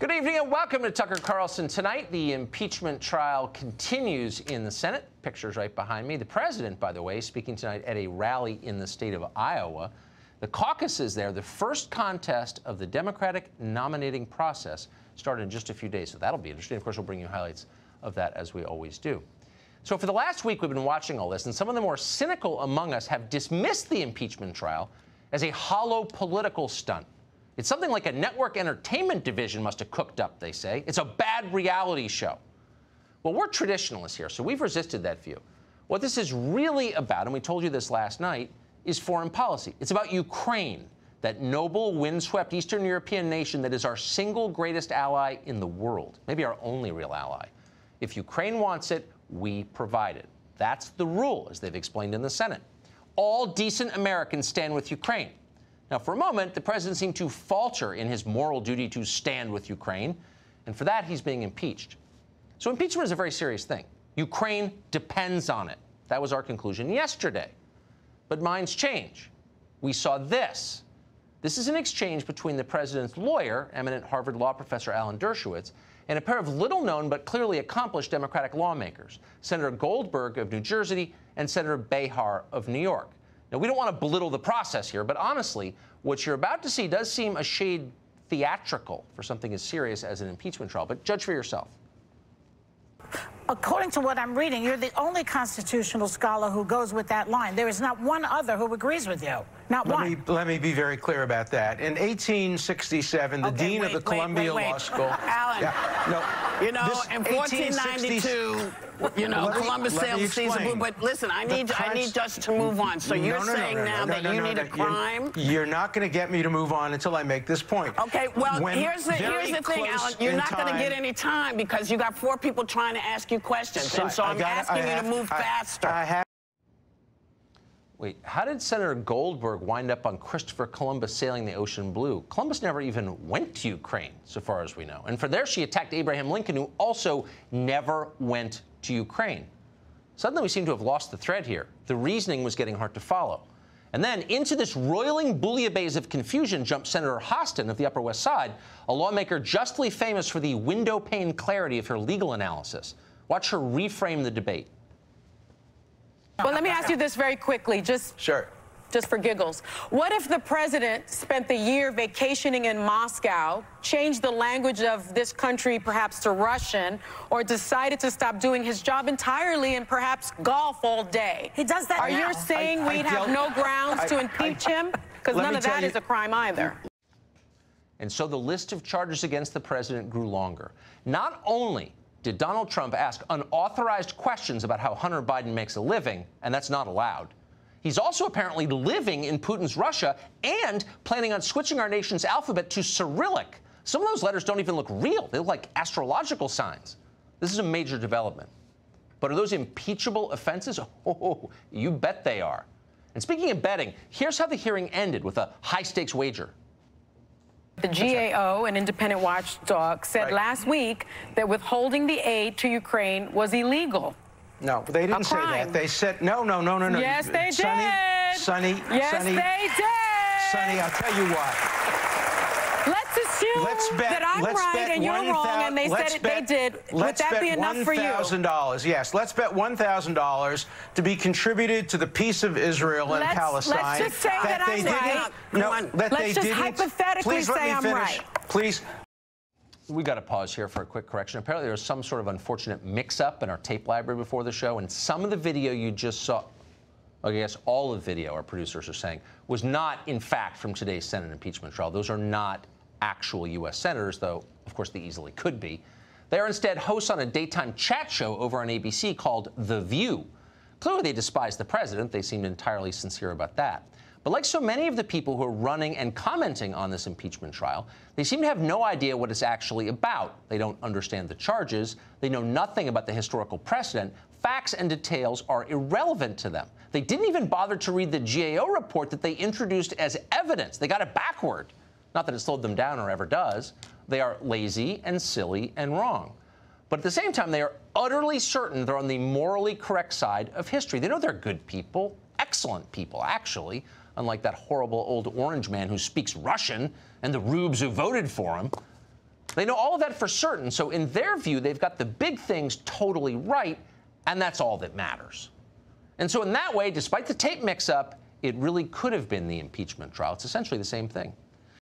Good evening and welcome to Tucker Carlson Tonight. The impeachment trial continues in the Senate. Pictures right behind me. The president, by the way, speaking tonight at a rally in the state of Iowa. The caucuses there, the first contest of the Democratic nominating process, started in just a few days. So that'll be interesting. Of course, we'll bring you highlights of that as we always do. So for the last week, we've been watching all this, and some of the more cynical among us have dismissed the impeachment trial as a hollow political stunt. It's something like a network entertainment division must have cooked up, they say. It's a bad reality show. Well, we're traditionalists here, so we've resisted that view. What this is really about, and we told you this last night, is foreign policy. It's about Ukraine, that noble, windswept Eastern European nation that is our single greatest ally in the world, maybe our only real ally. If Ukraine wants it, we provide it. That's the rule, as they've explained in the Senate. All decent Americans stand with Ukraine. Now, for a moment, the president seemed to falter in his moral duty to stand with Ukraine, and for that, he's being impeached. So impeachment is a very serious thing. Ukraine depends on it. That was our conclusion yesterday. But minds change. We saw this. This is an exchange between the president's lawyer, eminent Harvard law professor Alan Dershowitz, and a pair of little-known but clearly accomplished Democratic lawmakers, Senator Goldberg of New Jersey and Senator Behar of New York. Now, we don't want to belittle the process here, but honestly, what you're about to see does seem a shade theatrical for something as serious as an impeachment trial. But judge for yourself. According to what I'm reading, you're the only constitutional scholar who goes with that line. There is not one other who agrees with you. Not one. Let me be very clear about that. In 1867, the dean of the Columbia Law School... Alan, you know, in 1492, you know, Columbus sailed the seas of blue. But listen, I need us to move on. So you're saying now that you need a crime? You're not going to get me to move on until I make this point. Okay, well, here's the thing, Alan. You're not going to get any time because you got 4 people trying to ask you questions. And so I'm asking you to move faster. Wait, how did Senator Goldberg wind up on Christopher Columbus sailing the ocean blue? Columbus never even went to Ukraine, so far as we know. And for there, she attacked Abraham Lincoln, who also never went to Ukraine. Suddenly, we seem to have lost the thread here. The reasoning was getting hard to follow. And then into this roiling bouillabaisse of confusion jumped Senator Hostin of the Upper West Side, a lawmaker justly famous for the window pane clarity of her legal analysis. Watch her reframe the debate. Well, let me ask you this very quickly, just for giggles. What if the president spent the year vacationing in Moscow, changed the language of this country perhaps to Russian, or decided to stop doing his job entirely and perhaps golf all day? He does that now. Are you saying we'd have no grounds to impeach him? Because none of that is a crime either. And so the list of charges against the president grew longer. Not only did Donald Trump ask unauthorized questions about how Hunter Biden makes a living, and that's not allowed. He's also apparently living in Putin's Russia and planning on switching our nation's alphabet to Cyrillic. Some of those letters don't even look real. They look like astrological signs. This is a major development. But are those impeachable offenses? Oh, you bet they are. And speaking of betting, here's how the hearing ended with a high-stakes wager. The GAO, an independent watchdog, said last week that withholding the aid to Ukraine was illegal. No, they didn't say that. They said, no. Yes, they did. Sonny. Yes, they did. Sonny, I'll tell you what. Let's assume that I'm right and you're wrong, and they said they did. Would that be enough for you? $1,000. Yes, let's bet $1,000 to be contributed to the peace of Israel and Palestine. Let's just say that I'm right. Let's just hypothetically say I'm right. Please. We got to pause here for a quick correction. Apparently, there was some sort of unfortunate mix-up in our tape library before the show, and some of the video you just saw, I guess all of the video, our producers are saying, was not, in fact, from today's Senate impeachment trial. Those are not actual U.S. senators, though, of course, they easily could be. They are instead hosts on a daytime chat show over on ABC called The View. Clearly, they despise the president. They seemed entirely sincere about that. But like so many of the people who are running and commenting on this impeachment trial, they seem to have no idea what it's actually about. They don't understand the charges. They know nothing about the historical precedent. Facts and details are irrelevant to them. They didn't even bother to read the GAO report that they introduced as evidence. They got it backward. Not that it slowed them down or ever does. They are lazy and silly and wrong. But at the same time, they are utterly certain they're on the morally correct side of history. They know they're good people, excellent people, actually, unlike that horrible old orange man who speaks Russian and the rubes who voted for him. They know all of that for certain, so in their view, they've got the big things totally right, and that's all that matters. And so in that way, despite the tape mix-up, it really could have been the impeachment trial. It's essentially the same thing.